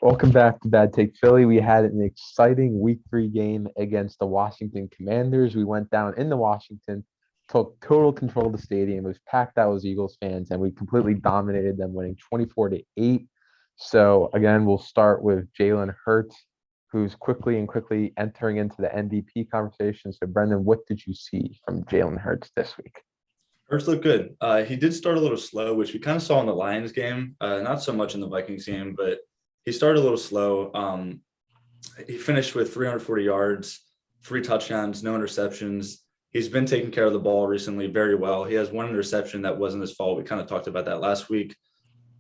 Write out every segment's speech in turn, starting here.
Welcome back to Bad Take Philly. We had an exciting week 3 game against the Washington Commanders. We went down in the Washington, took total control of the stadium. It was packed out with Eagles fans, and we completely dominated them, winning 24-8. So again, we'll start with Jalen Hurts, who's quickly entering into the MVP conversation. So Brendan, what did you see from Jalen Hurts this week? Hurts looked good. He did start a little slow, which we kind of saw in the Lions game. Not so much in the Vikings game, but he started a little slow. He finished with 340 yards, 3 touchdowns, no interceptions. He's been taking care of the ball recently very well. He has one interception that wasn't his fault. We kind of talked about that last week.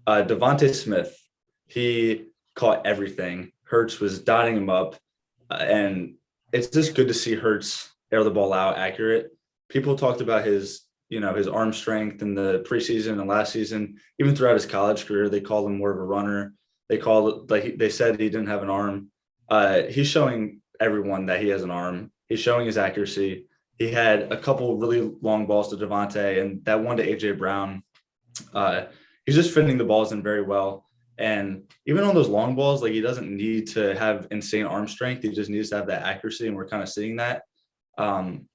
Devontae Smith, he caught everything. Hurts was dotting him up, and it's just good to see Hurts air the ball out accurate. People talked about his arm strength in the preseason and last season, even throughout his college career. They called him more of a runner. They said he didn't have an arm. He's showing everyone that he has an arm. He's showing his accuracy. He had a couple really long balls to Devontae and that one to AJ Brown. He's just fitting the balls in very well. And even on those long balls, like, he doesn't need to have insane arm strength. He just needs to have that accuracy, and we're kind of seeing that. And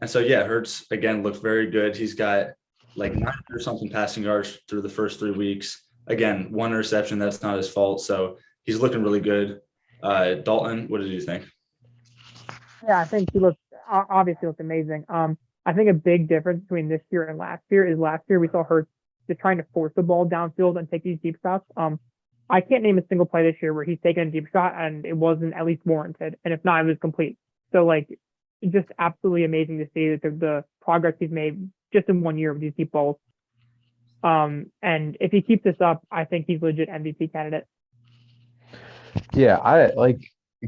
so, yeah, Hurts, again, looked very good. He's got like 900 something passing yards through the first 3 weeks. Again, one interception, that's not his fault. So he's looking really good. Dalton, what did you think? Yeah, I think he looked obviously looked amazing. I think a big difference between this year and last year is last year we saw Hurts just trying to force the ball downfield and take these deep shots. I can't name a single play this year where he's taken a deep shot and it wasn't at least warranted, and if not, it was complete. So like, just absolutely amazing to see that the progress he's made just in one year with these deep balls. And if he keeps this up, I think he's legit MVP candidate. Yeah, I like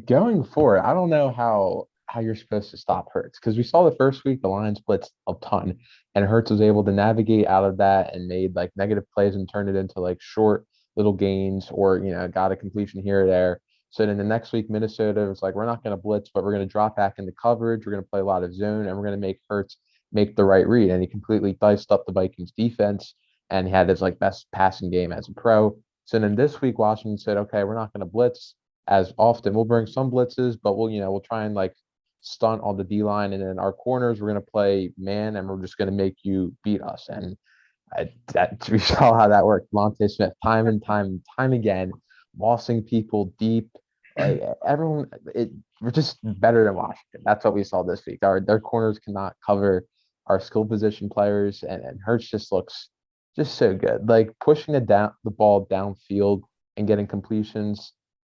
going forward. I don't know how you're supposed to stop Hurts because we saw the first week the Lions blitzed a ton, and Hurts was able to navigate out of that and made like negative plays and turned it into like short little gains, or got a completion here or there. So then the next week Minnesota was like, we're not going to blitz, but we're going to drop back into coverage. We're going to play a lot of zone, and we're going to make Hurts make the right read. And he completely diced up the Vikings defense, and he had his like best passing game as a pro. So then this week Washington said, okay, we're not going to blitz as often. We'll bring some blitzes, but we'll try and like stunt on the D line, and then our corners we're going to play man, and we're just going to make you beat us. And we saw how that worked. Monte Smith, time and time again, bossing people deep. Like everyone, we're just better than Washington. That's what we saw this week. Their corners cannot cover our skill position players, and Hurts just looks just so good. Like pushing the ball downfield and getting completions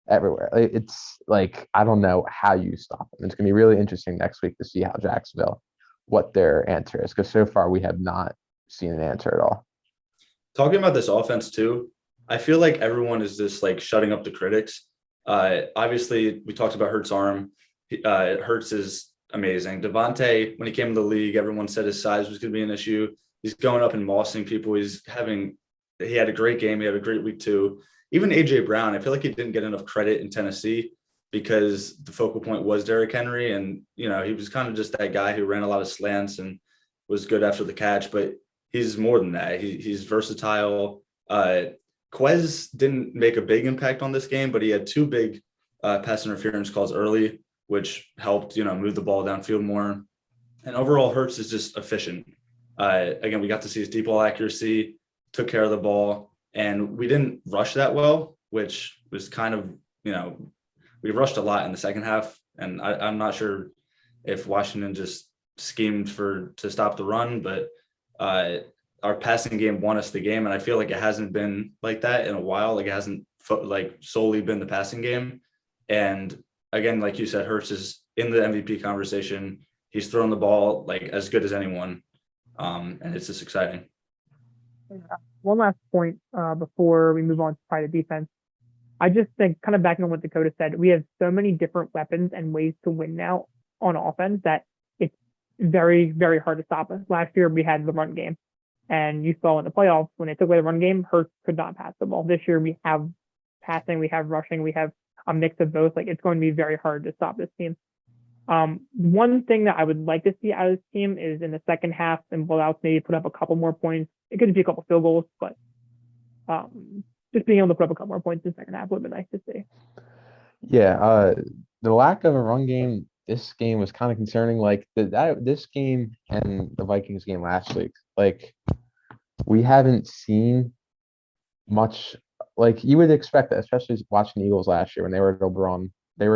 everywhere. It's like I don't know how you stop them. It's gonna be really interesting next week to see how Jacksonville, what their answer is, because so far we have not seen an answer at all. Talking about this offense too, I feel like everyone is just like shutting up the critics. Obviously, we talked about Hurts' arm. Hurts is amazing. Devontae, when he came to the league, everyone said his size was going to be an issue. He's going up and mossing people. He had a great game. He had a great week 2. Even AJ Brown, I feel like he didn't get enough credit in Tennessee because the focal point was Derrick Henry, and he was kind of just that guy who ran a lot of slants and was good after the catch. But he's more than that. He's versatile. Quez didn't make a big impact on this game, but he had 2 big pass interference calls early, which helped move the ball downfield more. And overall, Hurts is just efficient. Again, we got to see his deep ball accuracy, took care of the ball, and we didn't rush that well, which was kind of, we rushed a lot in the second half. And I'm not sure if Washington just schemed to stop the run, but our passing game won us the game. And I feel like it hasn't been like that in a while. Like it hasn't like solely been the passing game. And again, like you said, Hurts is in the MVP conversation. He's thrown the ball like as good as anyone. And it's just exciting. One last point before we move on to probably the defense. I just think, kind of backing on what Dakota said, we have so many different weapons and ways to win now on offense that it's very, very hard to stop us. Last year we had the run game, and you saw in the playoffs when they took away the run game, Hurts could not pass the ball. This year we have passing, we have rushing, we have a mix of both. Like, it's going to be very hard to stop this team. One thing that I would like to see out of this team is in the second half and blowouts, maybe put up a couple more points. It could be a couple field goals, but just being able to put up a couple more points in the second half would have been nice to see. Yeah, the lack of a run game this game was kind of concerning. Like this game and the Vikings game last week, like we haven't seen much like you would expect that, especially watching the Eagles last year when they were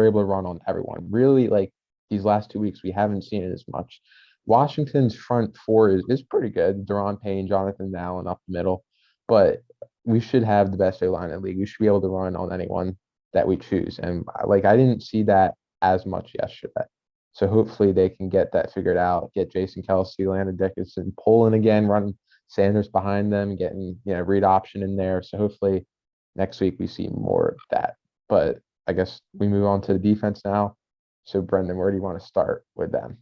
able to run on everyone. Really, like these last 2 weeks, we haven't seen it as much. Washington's front four is pretty good. Deron Payne, Jonathan Allen up the middle, but we should have the best O line in the league. We should be able to run on anyone that we choose. And like I didn't see that as much yesterday. So hopefully they can get that figured out, get Jason Kelsey, Landon Dickinson pulling again, running Sanders behind them, getting read option in there. So hopefully next week we see more of that. But I guess we move on to the defense now. So Brendan, where do you want to start with them?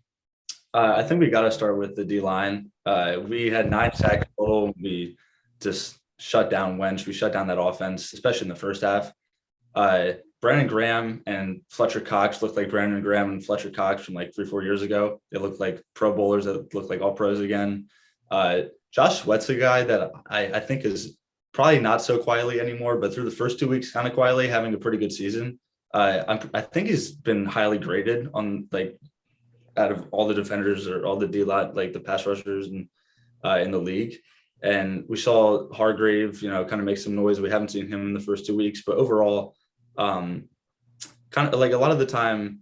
I think we got to start with the D line. We had 9 sacks total. We just shut down Wentz. We shut down that offense, especially in the first half. Brandon Graham and Fletcher Cox looked like Brandon Graham and Fletcher Cox from like 3-4 years ago. They looked like Pro Bowlers that looked like all pros again. Josh Sweat's a guy that I think is probably not so quietly anymore, but through the first 2 weeks, kind of quietly having a pretty good season. I think he's been highly graded on like out of all the defenders or all the D-line, like the pass rushers and in the league. And we saw Hargrave, kind of make some noise. We haven't seen him in the first 2 weeks, but overall, kind of like a lot of the time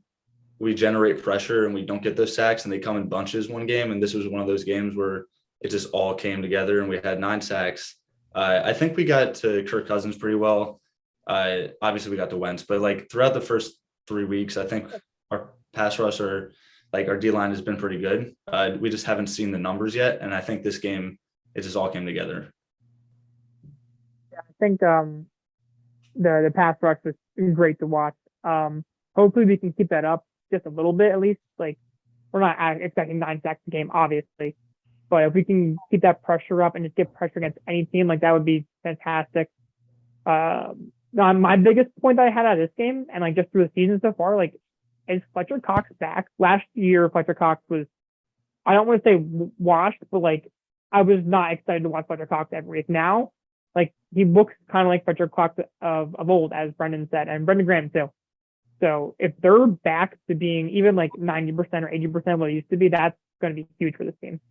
we generate pressure and we don't get those sacks and they come in bunches one game. And this was one of those games where it just all came together and we had 9 sacks. I think we got to Kirk Cousins pretty well. Obviously we got to Wentz, but like throughout the first 3 weeks, I think our pass rush or like our D-line has been pretty good. We just haven't seen the numbers yet. And I think this game, it just all came together. Yeah, I think the pass rush was great to watch. Hopefully we can keep that up just a little bit at least. Like we're not expecting 9 sacks a game, obviously, but if we can keep that pressure up and just get pressure against any team, like that would be fantastic. My biggest point that I had out of this game and like just through the season so far, like is Fletcher Cox back? Last year, Fletcher Cox was, I don't want to say washed, but like I was not excited to watch Fletcher Cox every week. Now, like he looks kind of like Fletcher Cox of old, as Brendan said, and Brendan Graham too. So if they're back to being even like 90% or 80% what it used to be, that's going to be huge for this team.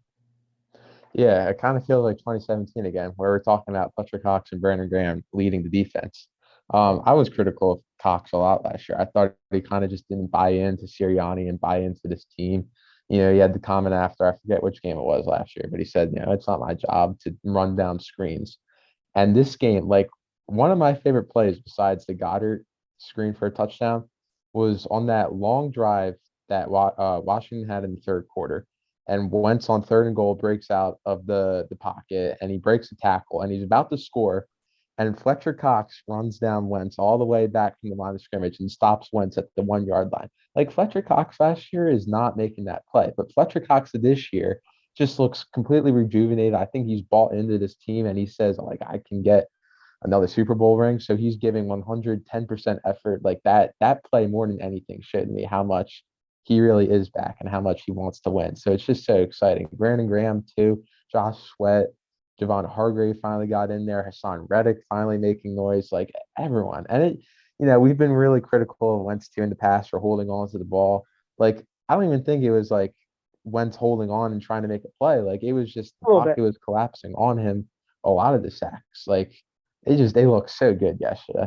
Yeah, it kind of feels like 2017 again, where we're talking about Fletcher Cox and Brandon Graham leading the defense. I was critical of Cox a lot last year. I thought he kind of just didn't buy into Sirianni and buy into this team. He had the comment after, I forget which game it was last year, but he said, it's not my job to run down screens. And this game, like one of my favorite plays besides the Goddard screen for a touchdown was on that long drive that Washington had in the third quarter. And Wentz on 3rd and goal breaks out of the pocket and he breaks a tackle and he's about to score. And Fletcher Cox runs down Wentz all the way back from the line of scrimmage and stops Wentz at the 1-yard line. Like Fletcher Cox last year is not making that play, but Fletcher Cox this year just looks completely rejuvenated. I think he's bought into this team and he says, like, I can get another Super Bowl ring. So he's giving 110% effort. Like that play more than anything showed me how much he really is back and how much he wants to win. So it's just so exciting. Brandon Graham too, Josh Sweat, Javon Hargrave finally got in there. Hassan Reddick finally making noise. Like everyone, and we've been really critical of Wentz too in the past for holding on to the ball. Like I don't even think it was like Wentz holding on and trying to make a play. Like it was just the pocket was collapsing on him. A lot of the sacks, like they look so good yesterday.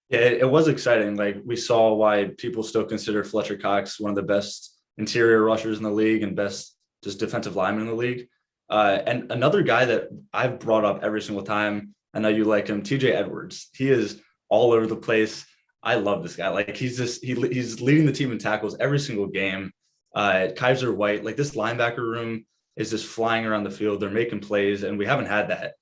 Yeah, it was exciting. Like we saw why people still consider Fletcher Cox one of the best interior rushers in the league and best just defensive lineman in the league. And another guy that I've brought up every single time, I know you like him, TJ Edwards. He is all over the place. I love this guy. Like he's leading the team in tackles every single game. Kaiser White, like this linebacker room is just flying around the field. They're making plays, and we haven't had that.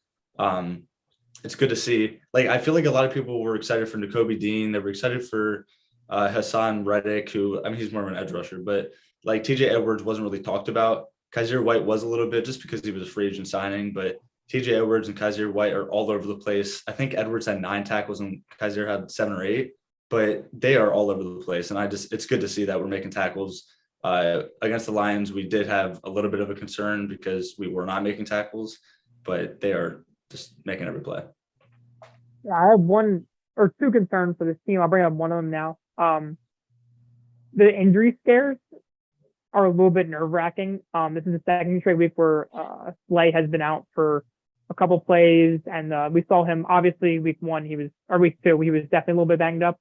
It's good to see. Like I feel like a lot of people were excited for Nakobe Dean. They were excited for Hassan Reddick, who he's more of an edge rusher, but like TJ Edwards wasn't really talked about. Kaiser White was a little bit just because he was a free agent signing, but TJ Edwards and Kaiser White are all over the place. I think Edwards had 9 tackles and Kaiser had 7 or 8, but they are all over the place. And it's good to see that we're making tackles. Against the Lions, we did have a little bit of a concern because we were not making tackles, but they are just making every play. I have one or two concerns for this team. I'll bring up one of them now. The injury scares are a little bit nerve wracking. This is the second straight week where Slay has been out for a couple plays, and we saw him obviously week one. Week two. He was definitely a little bit banged up,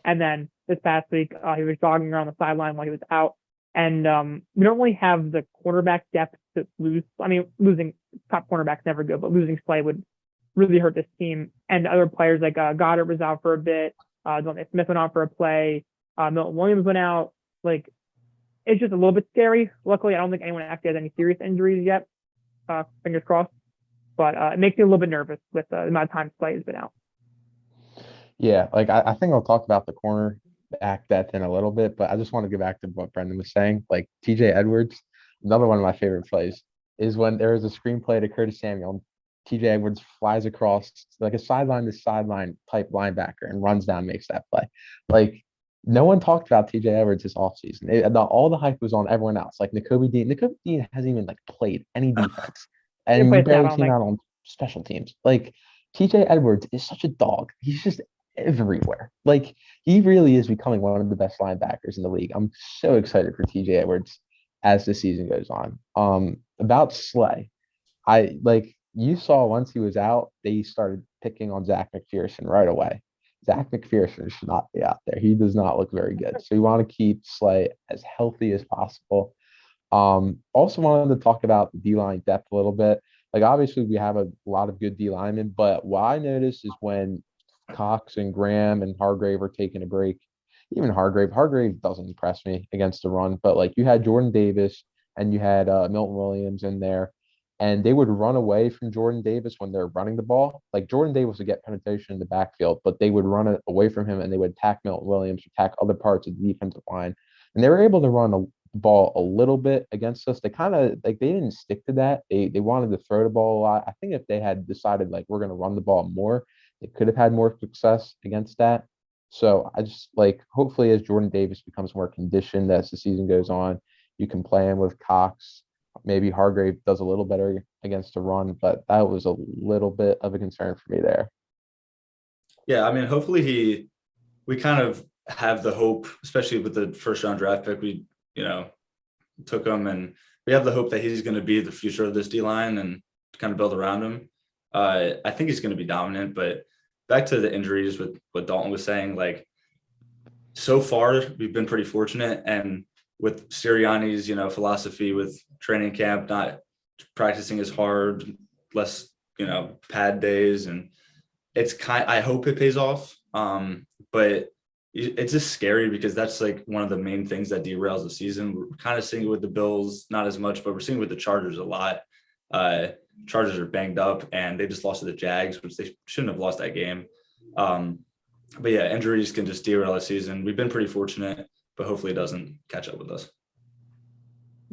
and then this past week he was jogging around the sideline while he was out. And we don't really have the quarterback depth to lose. I mean, losing top cornerback's never good, but losing Slay would really hurt this team. And other players like Goddard was out for a bit. Donald Smith went out for a play. Milton Williams went out. Like, it's just a little bit scary. Luckily, I don't think anyone actually has any serious injuries yet. Fingers crossed. But it makes me a little bit nervous with the amount of time Slay has been out. Yeah, like I think I'll talk about the corner back depth in a little bit, but I just want to get back to what Brendan was saying. Like TJ Edwards, another one of my favorite plays is when there is a screenplay to Curtis Samuel. And TJ Edwards flies across like a sideline to sideline type linebacker and runs down, makes that play. Like no one talked about TJ Edwards this offseason. All the hype was on everyone else. Like Nakobe Dean. Nakobe Dean hasn't even like played any defense. He And you plays now, I barely don't came think. out on special teams. Like TJ Edwards is such a dog. He's just everywhere. Like he really is becoming one of the best linebackers in the league. I'm so excited for TJ Edwards as the season goes on. About Slay, I like you saw once he was out, they started picking on Zach McPherson right away. Zach McPherson should not be out there. He does not look very good. So you want to keep Slay as healthy as possible. Also wanted to talk about the D line depth a little bit. Like obviously we have a lot of good D linemen, but what I noticed is when Cox and Graham and Hargrave are taking a break, even Hargrave doesn't impress me against the run, but like you had Jordan Davis and you had Milton Williams in there, and they would run away from Jordan Davis when they're running the ball. Like Jordan Davis would get penetration in the backfield, but they would run it away from him and they would attack Milton Williams, attack other parts of the defensive line, and they were able to run the ball a little bit against us. They kind of like they didn't stick to that. They wanted to throw the ball a lot. I think if they had decided like we're going to run the ball more, they could have had more success against that. So I just like hopefully as Jordan Davis becomes more conditioned as the season goes on, you can play him with Cox. Maybe Hargrave does a little better against the run, but that was a little bit of a concern for me there. Yeah, I mean, hopefully we kind of have the hope, especially with the first round draft pick, we, took him, and we have the hope that he's going to be the future of this D line and kind of build around him. I think he's going to be dominant, but back to the injuries with what Dalton was saying, like so far we've been pretty fortunate, and with Sirianni's, philosophy with training camp, not practicing as hard, less, pad days, and I hope it pays off. But it's just scary because that's like one of the main things that derails the season. We're kind of seeing it with the Bills, not as much, but we're seeing it with the Chargers a lot. Chargers are banged up and they just lost to the Jags, which they shouldn't have lost that game. But yeah, injuries can just derail a season. We've been pretty fortunate, but hopefully it doesn't catch up with us.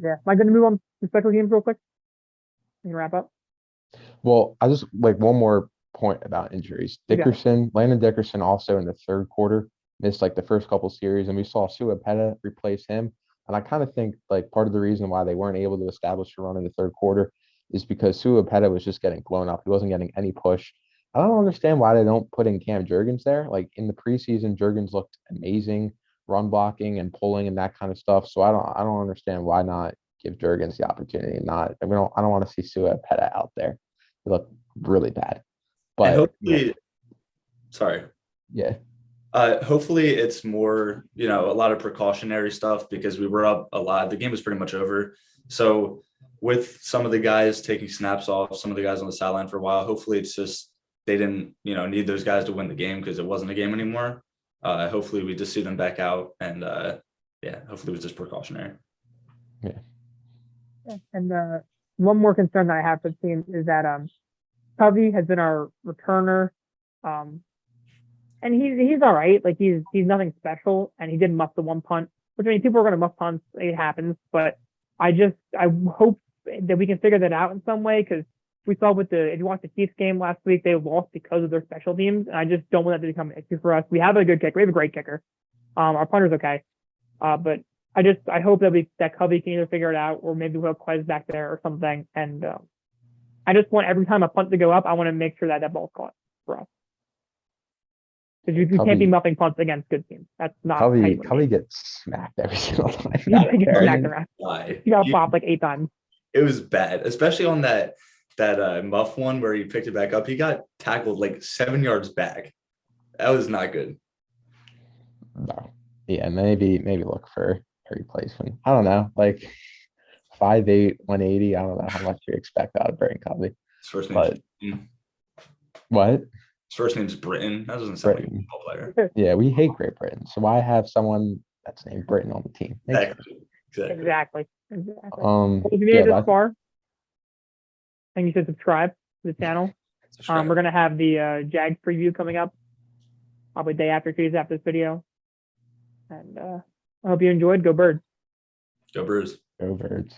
Yeah. Am I going to move on to special teams real quick? You can wrap up. Well, I just like one more point about injuries. Landon Dickerson also in the third quarter missed like the first couple series, and we saw Sua Peta replace him. And I kind of think like part of the reason why they weren't able to establish a run in the third quarter is because Sua Peta was just getting blown up. He wasn't getting any push. I don't understand why they don't put in Cam Jurgens there. Like in the preseason, Jurgens looked amazing, run blocking and pulling and that kind of stuff. So I don't understand why not give Jurgens the opportunity. I don't want to see Sua Peta out there. He looked really bad. But and hopefully, sorry. Yeah. Hopefully it's more, a lot of precautionary stuff because we were up a lot. The game was pretty much over. So with some of the guys taking snaps off, some of the guys on the sideline for a while, hopefully it's just they didn't, need those guys to win the game because it wasn't a game anymore. Hopefully we just see them back out and hopefully it was just precautionary. Yeah. And one more concern I have for the team is that Covey has been our returner. And he's all right. Like he's nothing special, and he did muff the one punt, which I mean people are going to muff punts. It happens, but I hope that we can figure that out in some way because we saw if you watched the Chiefs game last week, they lost because of their special teams, and I just don't want that to become an issue for us. We have a good kicker. We have a great kicker. Our punter's okay, but I hope that Covey can either figure it out or maybe we'll have Quez back there or something. And I just want every time a punt to go up, I want to make sure that ball's caught for us. Because you can't be muffing punts against good teams. That's not how you win Covey games. gets smacked every single time. You out gotta get there. smacked around. Why? You got popped like 8 times. It was bad, especially on that muff one where he picked it back up. He got tackled like 7 yards back. That was not good. No. Yeah, maybe look for a replacement. I don't know. Like 5'8", 180. I don't know how much you expect out of Britton Covey. His first name's But Britton. what? His first name's Britton. That doesn't sound like a Britain. football player. Yeah, we hate Great Britain. So why have someone that's named Britain on the team? Makes sense. Exactly. Exactly. Um, Well, if you made yeah, it this but far, and you should subscribe to the channel. We're gonna have the Jags preview coming up, probably day after, 2 days after this video. And I hope you enjoyed. Go Birds. Go Bruce. go Birds.